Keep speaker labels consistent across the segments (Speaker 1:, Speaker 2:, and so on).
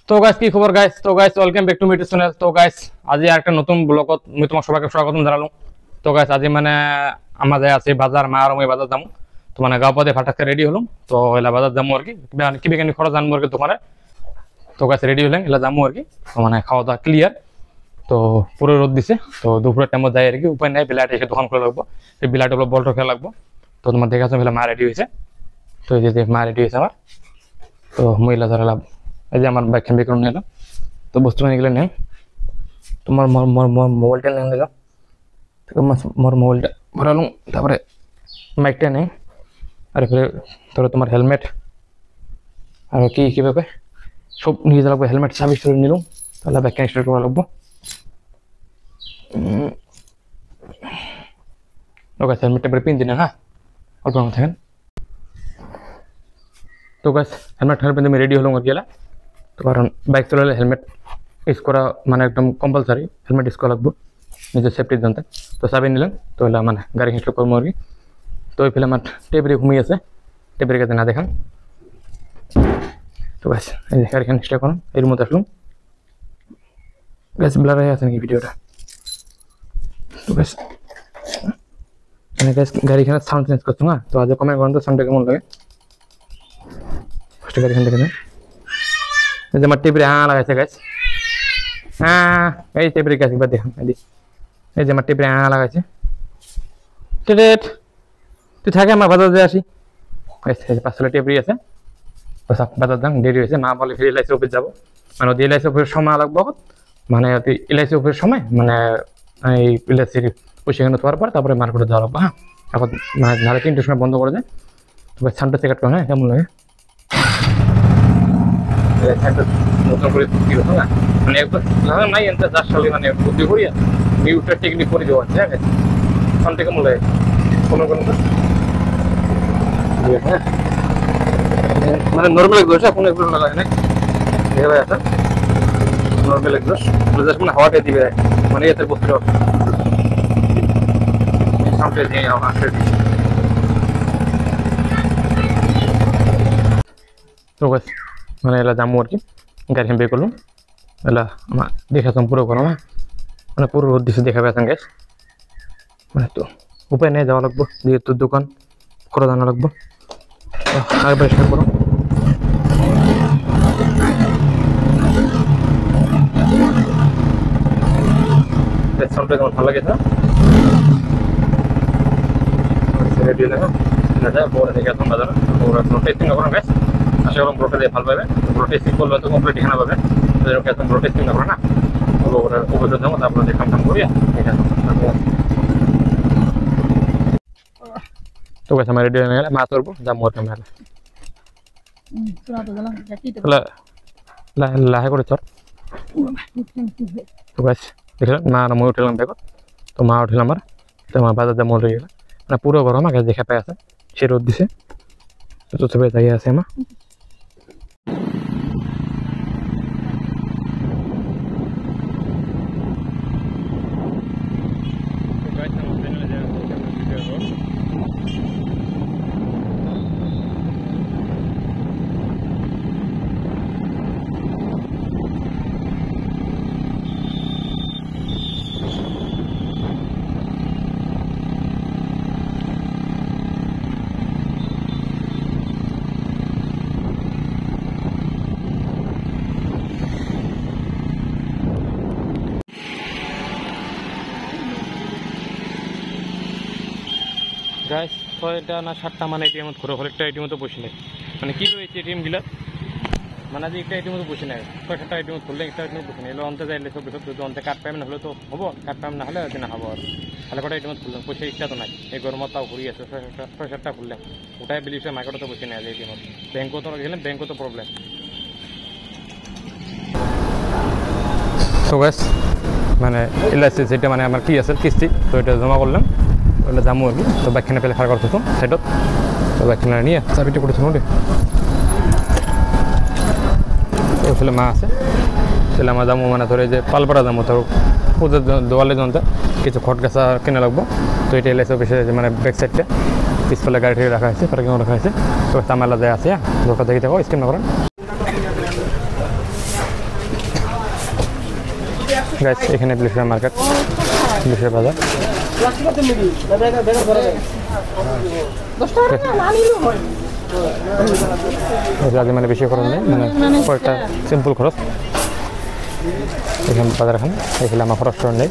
Speaker 1: তো গাইস কি খবর গাইস? তো গাইস ওয়েলকাম ব্যাক টু মিট চ্যানেল। তো গাইস আজি একটা নতুন ব্লগত মই তোমাক সবাইকে স্বাগতম জানালো। তো গাইস আজি মানে আমাদের আছে বাজার, মা আর মই বাজার যাম। তো মানে গাঁও পথে ফাটাকে রেডি হলাম। তো এলা বাজার যাবো আর কি, কি বেকানি খরচ জানবো আর কি দোকানে। তো গাইস রেডি হলেন, এলা যাবো আর কি। তো মানে খাওয়া দাওয়া ক্লিয়ার। তো পুরো রোদ দিছে, তো দুপুরের টাইমে যাই আর কি, উপায় নাই, বিলাট এসে দোকান খোলা লাগবো। এই বিলাট হলো বলটা খেলা লাগবো। তো তোমার দেখাচ্ছ ফেলে মা রেডি হয়েছে। তো এই যে মা রেডি হয়েছে আমার। তো মহিলা ধরা লাভ এই যে আমার বাইক বেকার নিলাম। তো বস্তু নিয়ে নেন, তোমার মোবাইলটা নিয়ে নিলাম। মোর মোবাইলটা ভরালাম, তারপরে মাইকটা নেই, আর এরপরে তারপরে তোমার হেলমেট আর কি কীভাবে সব নিয়ে যা লাগবে। হেলমেট সার্ভিস করে নিলাম, তাহলে ব্যাক স্টার্ট করা লাগবো। ওকে, হেলমেটটা এবারে পিন দিন, হ্যাঁ অল্প থাকেন। তো গাছ হেলমেট আমি রেডি হলাম আর গেলা। তো কারণ বাইক চালালে হেলমেট ইউজ করা মানে একদম কম্পালসারি, হেলমেট ইউজ করা লাগবো নিজের সেফটির জন্য। তো চাবি নিলাম, তো এলা মানে গাড়ি হিস্ট করবো আর কি। তো ওই ফেলে আমার টেবরি ঘুমিয়ে আছে, টেবরির কাছে না দেখান। তো ব্যাস এই যে গাড়িখান হিস্ট করুন, এর মধ্যে আসলাম। গ্যাস ব্লার হয়ে আছে নাকি ভিডিওটা? তো ব্যাস মানে গ্যাস গাড়িখানে সাউন্ড চেঞ্জ করছো না, তো আজ কমেন্ট করেন তো সাউন্ডটা কেমন লাগে। ফার্স্ট গাড়িখান থেকে নেই, এই যে আমার টেবরি লাগাইছে গাছ। এই টেবরি গাছ একবার দেখান, এই যে আমার টেবরি লাগাইছে। তুই থাকে আমার বাজার দিয়ে আসি, 5 টেবরি আছে। বাজার যান, দেরি হয়েছে। মা বলে ফিরে এলআইসি অফিস যাবো, মানে ওদের এলআইসি অফিসের সময় লাগবো। মানে এলআইসি অফিসের সময় মানে এই এলআইসির পয়সাখানে তোয়ার পর তারপরে মার্কেটে যাওয়া লাগবো। হ্যাঁ, এখন মানে নাহলে 3টের সময় বন্ধ করে দেয়। তবে সানটা চেক করে, হ্যাঁ কেমন লাগে নতুন করে কি হতো না, মানে একবার নাই এনতে 4 সালে মানে বুদ্ধি করিয়া মিউটার টেকনিক করে দেওয়া আছে। হ্যাঁ, সানটা কেমন লাগে কোনো হ্যাঁ, মানে নর্মাল এক্সস্ট এখন এগুলো লাগায় না, এভাবে আছে নর্মাল এক্সস্ট মানে হাওয়াটা দিবে, মানে এতে বসতে সাউন্ডটা দিয়ে আসতে দিই। তো গাছ মানে এলা যাবো আর কি, গাড়ি বের করলাম। এলা আমার দেখাতাম পুরো গরম, হ্যাঁ মানে পুরো রোদ দিচ্ছে দেখা পেয়েছেন গ্যাস। মানে তো উপায় নেই, যাওয়া লাগবো, যেহেতু দোকান করে জানা লাগবো। আগে পরিষ্কার করো। সাউন্ডটা কেমন ভালো লাগেছে? রেডি হলে বড় থেকে একদম বাজার টেস্টিং করো গ্যাস। আশা করুন ব্রোটা দিয়ে ভালো পাবে। ব্রো টেস্টিং করলে তো কমপ্লিট এখানে পাবে, একদম ব্রো টেস্টিং করো না, ওটা অভিযোগ যাবো, তারপরে যে কাম করিয়া ঠিক আছে। তো গাছ আমার রেডি হয়ে গেলে মাছ ধরবো, যাবো ওর ক্যামেরা লাহে করে চল। তো গাছ দেখলাম মা আর মই উঠলাম দেখো। তো মা উঠলাম আমার, তো আমার বাজার যা মন রয়ে গেল না, পুরো গরম আগে দেখা পাই আছে, সে রোদ দিছে। তো সবাই যাই আছে আমার। গাইস 6টা না 7টা মানে এটিএম ঘুরে একটা এটিএম তো বসে নেই, মানে কি রয়েছে এটিএম গিলা, মানে যে একটা এটিএম তো বসে নেই, 6-7টা এটিএম খুললে একটা এটিএম বসে নেই। এলো অন্তে যাইলে সব বিষয় যদি অন্তে কার্ড পেমেন্ট হলে তো হবো, কার্ড পেমেন্ট না হলে দিন হবো। আর তাহলে কটা এটিএম খুললাম, পয়সা ইচ্ছা তো নাই, এই গরমত তাও ঘুরি আছে। 6-7টা খুললাম, ওটাই বিলিশ মার্কেটে তো বসে নেই এটিএম। ব্যাংকও তো গেলাম, ব্যাংকও তো প্রবলেম। তো গাইস মানে এলআইসি যেটা মানে আমার কি আছে কিস্তি, তো এটা জমা করলাম, ওটা যাবো আর কি। তো বাইকখানে পেলে খারাপ করতেছো সাইডত, তো বাইকখানে নিয়ে চাবিটা করেছো নোটে। তো আসলে মা আছে, তাহলে আমার যাবো মানে ধরে যে পালপাড়া যাবো, ধরো পুজোর দেওয়ালে জনতে কিছু খট গাছা কিনে লাগবো। তো এটা এলআইসি অফিসে মানে ব্যাক সাইডটা পিছফালে গাড়ি রাখা হয়েছে, পার্কিং রাখা হয়েছে। তো তামালা যায় আছে, দোকান দেখে থাকো, স্ক্রিন না করেন। গাইস এখানে ব্লিশার মার্কেট, ব্লিশার বাজার। মানে বেশি খরচ নেই, মানে কয়েকটা সিম্পল খরচ। এখানে বাজার, এখানে এখানে আমার খরচ নেই।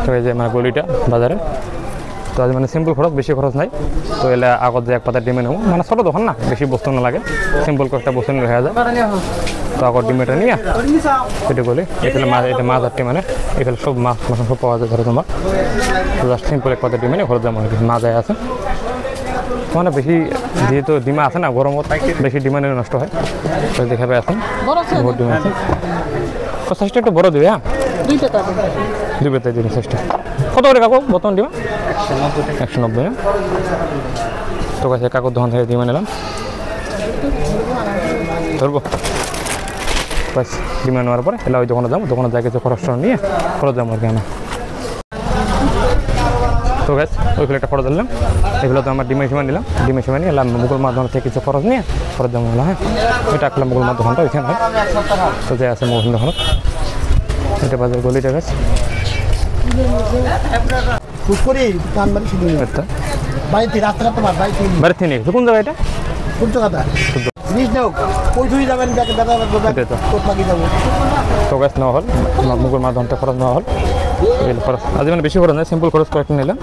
Speaker 1: তো এই যে মানে গলিটা বাজারে, তো আজ মানে সিম্পল খরচ, বেশি খরচ নাই। তো এলে আগত যে এক পাতা ডিমে নেব, মানে ছোটো দোকান না, বেশি বস্তু না লাগে, সিম্পল কয়েকটা বস্তু নিয়ে হয়ে যায়। তো আগত ডিমেটা নিয়ে সেটা বলি এখানে মাছ, এটা মাছ আটটি, মানে এখানে সব মাছ মাছ সব পাওয়া যায় ধরো তোমার। তো জাস্ট সিম্পল এক পাতা ডিমে নিয়ে ঘরে যাবো, মাছ যায় আছে মানে বেশি, যেহেতু ডিমা আছে না গরমত বেশি ডিমা নিলে নষ্ট হয়। তো দেখা পাই এখন বহুত ডিমা আছে। তো সাইজটা একটু বড় দিবে, হ্যাঁ 2 পেতে দিন সাইজটা। কত করে কাকু বর্তমান ডিমা? 190। তো কাছে কাকুর দোকান থেকে ডিমা নিলাম, ধরবো বাস। ডিমা নেওয়ার পরে এলা ওই দোকানে যাবো, দোকানে যাই কিছু খরচ নিয়ে খরচ যাবো আর কি আমরা। তো গাছ ওই ফ্লেটটা খরচ দিলাম, এগুলো তো আমার ডিমে সময় নিলাম, ডিমে সময় নিয়ে এলাম মুঘল মাছ দোকান থেকে কিছু খরচ নিয়ে খরচ যাবো হলো। হ্যাঁ ওইটা আসলাম মুঘল মাছ দোকানটা ওইখানে হয়। তো যাই আছে মুঘল দোকানত, এটা বাজার গলিটা গাছ। বাড়িতে নিয়ে কোন জায়গা এটা? তো গাছ নেওয়া হল, মুঘল মাছ দোকানটা খরচ নেওয়া হল। আজ মানে বেশি খরচ নাই, সিম্পল খরচ কয়েকটা নিলাম।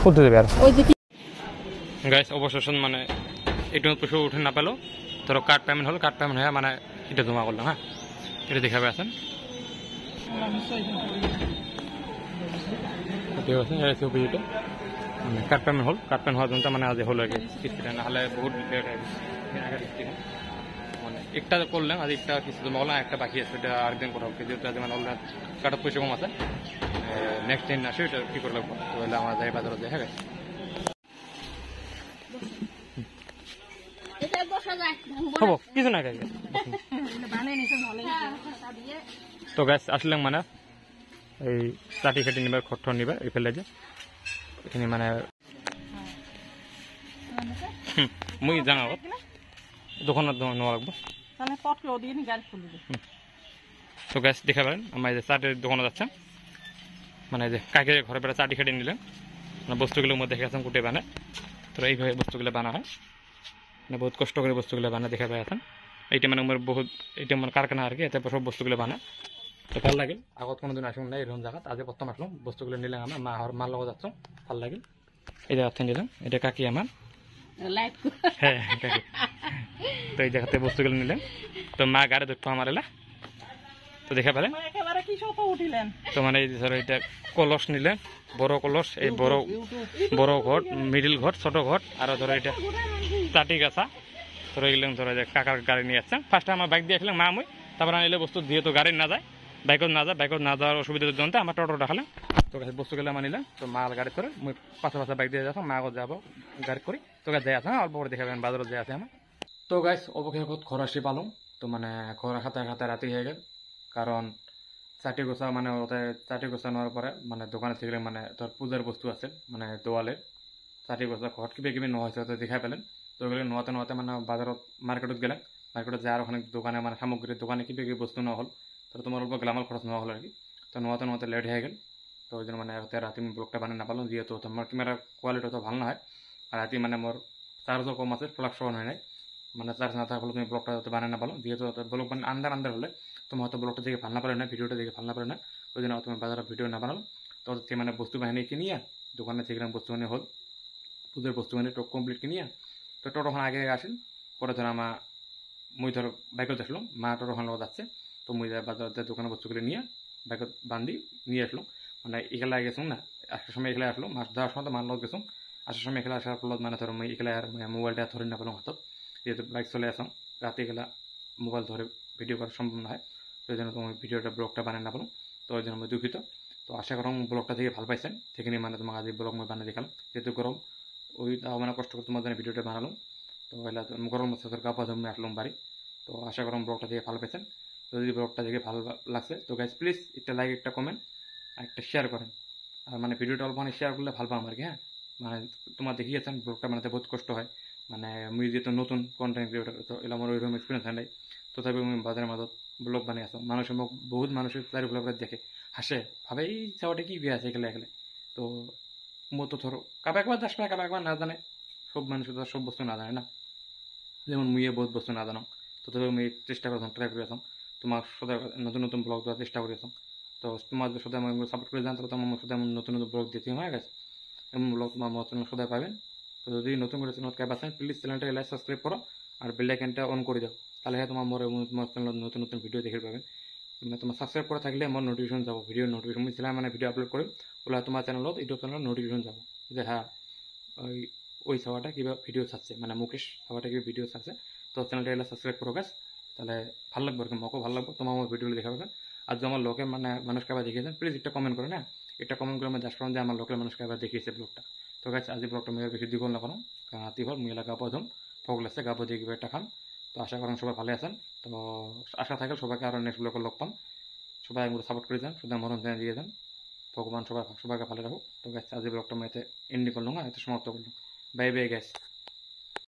Speaker 1: উঠতে দেবে আর গাইস অবশেষে মানে একটু পয়সা উঠে না পেলো, ধরো কার্ড পেমেন্ট হল, কার্ড পেমেন্ট হয়ে মানে এটা জমা করলাম। হ্যাঁ এটা দেখাবে আছেন, মানে কার্ড পেমেন্ট হল, কার্ড পেমেন্ট হওয়ার জন্য মানে আজ হলো আর কি কিস্তিটা, না হলে বহুত লেট হয়ে গেছে। মানে একটা করলাম আজ, একটা কিস্তি জমা করলাম, একটা বাকি আছে, এটা আরেকদিন করা হবে। যেহেতু আজ মানে অলরেডি কাটার পয়সা কম আছে, নেক্সট দিন আসে এটা কী করে লাগবো। তো হলে আমার যাই বাজারে যাই। হ্যাঁ হবো কিছু না গাছ। তো গাছ আসলাম মানে এই চাটি খেটি নিবার, খট নিবে এই ফেলে যে এখানে মানে মুই জানা দোকানের নেওয়া লাগবো। তো গ্যাস দেখা পারেন আমার এই যে চাটের দোকানে যাচ্ছেন, মানে যে কাকে ঘরে বেড়া চাটি খেটে নিলেন, মানে বস্তুগুলোর মধ্যে দেখে আছেন কুটে বানায়। তো এইভাবে বস্তুগুলো বানা হয়, মানে বহুত কষ্ট করে বস্তুগুলো বানা দেখা পাই আছেন। এইটা মানে আমার বহুত, এইটা আমার কারখানা আর কি, এতে সব বস্তুগুলো বানা। তো ভাল লাগিল, আগত কোনোদিন আসুন না এরকম জায়গা, আজ প্রথম আসলাম। বস্তুগুলো নিলাম আমার মার লগত যাচ্ছ, ভাল লাগিল। এই জায়গা থেকে নিলাম, এটা কাকি আমার, হ্যাঁ কাকি। তো এই জায়গাতে বস্তুগুলো নিলেন, তো মা গাড়ি ধরতো আমার এলা। তো দেখা পেলেন তো মানে এই ধরো এটা কলস নিলেন, বড় কলস, এই বড় ঘট, মিডিল ঘট, ছোট ঘট, আর ধরো এটা চাটি গাছা। ধরো এগুলো ধরো যে কাকার গাড়ি নিয়ে আসছেন। ফার্স্টে আমার বাইক দিয়ে আসলাম মা মুই, তারপর আনিলে বস্তু দিয়ে তো গাড়ি না যায়, বাইকত না যায়, বাইকত না যাওয়ার অসুবিধার জন্য আমার টোটো রাখালাম। তো বস্তুগুলো মানিলাম, তো মাল গাড়ি করে মুই পাশে পাশে বাইক দিয়ে যাবো, মা আগত যাবো গাড়ি করি। তো গাছ যাই আছে অল্প করে দেখাবেন বাজারত যাই আছে আমার। তো গাছ অবশেষত ঘর আসি পালাম। তো মানে ঘর খাতায় খাতায় রাতি হয়ে গেল, কারণ চাটি গোছা মানে ওতে চাটি গোছা নেওয়ার পরে মানে দোকানে থেকে মানে তোর পূজার বস্তু আছে, মানে দেওয়ালে চাটি গোছা ঘট কিবা কিবি নেওয়া হয়েছে দেখাই পেলেন। তো ওগুলো নোয়াতে নোয়াতে মানে বাজারত মার্কেটত গেলাম, মার্কেটত যাওয়ার ওখানে দোকানে মানে সামগ্রীর দোকানে কিবা কিবি বস্তু নেওয়া হল। তো তোমার অল্প গ্লামাল খরচ নেওয়া হলো আর কি। তো নোয়াতে নোয়াতে লেট হয়ে গেল। তো ওই জন্য মানে রাতে আমি ব্লগটা বানিয়ে না পারলাম, যেহেতু তোমার ক্যামেরার কোয়ালিটি তো ভালো না হয়, আর রাতে মানে মোর চার্জও কম আছে, ফ্লাক্স অন হয় নাই, মানে চার্জ না থাকলে তুমি ব্লগটা হয়তো বানিয়ে না পারো। যেহেতু ব্লগ মানে আন্দার হলে তোমার হয়তো ব্লগটা দেখে ভালো না পারে না, ভিডিওটা দেখে ভালো না পারে না, ওই জন্য তুমি বাজারে ভিডিও না বানালো। তো মানে বস্তু বাহিনী কিনিয়া দোকানে থেকে বস্তু বানিয়ে হল, পুজোর বস্তু বানিয়ে টোক কমপ্লিট কিনিয়া। তো টোটোখান আগে আসেন, পরে ধর আমার মুই ধর বাইকত আসলাম, মা টোটোখান লগত যাচ্ছে। তো মুই বাজারে দোকানে বস্তুগুলো নিয়ে বাইকত বান্ধি নিয়ে আসলাম। মানে এখানে গেছিলাম না, আসার সময় এখানে আসলো, মাছ ধরার সময় তো মার লগত গেছিলাম, আসার সময় এখানে আসার ফলত মানে ধরো মুই এখানে আর মোবাইলটা ধরে না পেলাম হাতত, যেহেতু বাইক চলে আসলাম রাতে গেলা মোবাইল ধরে ভিডিও করা সম্ভব না হয়। তো ওই জন্য তোমার ভিডিওটা ব্লগটা বানিয়ে না পেলাম, তো ওই জন্য আমি দুঃখিত। তো আশা করো ব্লগটা থেকে ভালো পাইছেন, সেখানে মানে তোমাকে আজ ব্লগ মই বানিয়ে দেখালাম। যেহেতু গরম ওই মানে কষ্ট করে তোমার জন্য ভিডিওটা বানালাম। তো এলা গরম সাথে কাপা জমে আসলাম বাড়ি। তো আশা করো ব্লগটা থেকে ভালো পাইছেন। তো যদি ব্লগটা দেখে ভালো লাগছে তো গাইজ প্লিজ একটা লাইক একটা কমেন্ট আর একটা শেয়ার করেন। আর মানে ভিডিওটা অল্প মানে শেয়ার করলে ভালো পাম আর কি। হ্যাঁ, মানে তোমার দেখিয়েছেন ব্লগটা বানাতে বহুত কষ্ট হয়, মানে মুই যেহেতু নতুন কন্টেন্ট ক্রিয়েটর, তো এলা আমার ওইরকম এক্সপিরিয়েন্স হয় নাই। তথাপি আমি বাজারের মাঝত ব্লগ বানিয়ে আসো, মানুষের মুখ বহুত মানুষের তার ব্লগটা দেখে হাসে, ভাবে এই চাওয়াটা কি বিয়ে আছে এগুলো এগুলো। তো মো তো ধরো কাবা একবার দাস না, কাবা একবার না জানে, সব মানুষ তো আর সব বস্তু না জানে না। যেমন মুইয়ে বহুত বস্তু না জানো, তো তবে আমি চেষ্টা করতাম, ট্রাই করে আসলাম তোমার সদায় নতুন নতুন ব্লগ দেওয়ার চেষ্টা করে আসলাম। তো তোমার যদি সদায় আমাকে সাপোর্ট করে যান, তাহলে তোমার সদায় নতুন নতুন ব্লগ দিতে হয়ে গেছে, এমন ব্লগ তোমার মত সদায় পাবেন। তো যদি নতুন করে চ্যানেল ক্যাপ আসেন, প্লিজ চ্যানেলটা লাইক সাবস্ক্রাইব করো আর বেল আইকনটা অন করে দাও, তাহলে তোমার মোর তোমার চ্যানেল নতুন নতুন ভিডিও দেখতে পাবেন। মানে তোমার সাবস্ক্রাইব করা থাকলে আমার নোটিফিকেশন যাব, ভিডিও নোটিফিকেশন ছিলাম মানে ভিডিও আপলোড করি, ওলা তোমার চ্যানেলত ইউটিউব চ্যানেলত নোটিফিকেশন যাব যে হ্যাঁ ওই ওই ছাওয়াটা কিবা ভিডিও ছাড়ছে, মানে মুকেশ ছাওয়াটা কিবা ভিডিও ছাড়ছে। তো চ্যানেলটা এলা সাবস্ক্রাইব করো গাছ, তাহলে ভালো লাগবে আর কি, মকেও ভালো লাগবে, তোমার আমার ভিডিওগুলো দেখা পাবেন। আর যদি আমার লোকে মানে মানুষকে আবার দেখিয়েছেন, প্লিজ একটা কমেন্ট করে না, একটা কমেন্ট করে আমি দাস করেন যে আমার লোকের মানুষকে আবার দেখিয়েছে ব্লগটা। তো গাছ আজ ব্লগটা মেয়ের বেশি দ্বিগুণ না কোনো, কারণ রাতি হল মুই এলাকা প্রথম ফগ লাগছে, গাবো দিয়ে কিবা একটা খাম। তো আশা করেন সবাই ভালো আছেন। তো আশা থাকলে সবাইকে আরও নেক্সট ব্লগে লগ পাম। সবাই আমাকে সাপোর্ট করে যান, শুধু মরণ দিয়ে যান। ভগবান সবাইকে ভালো রাখুক। তো গাছ আজ ব্লগটা আমি এতে এন্ডিং করলাম, এতে সমাপ্ত করলাম। Bye bye guys.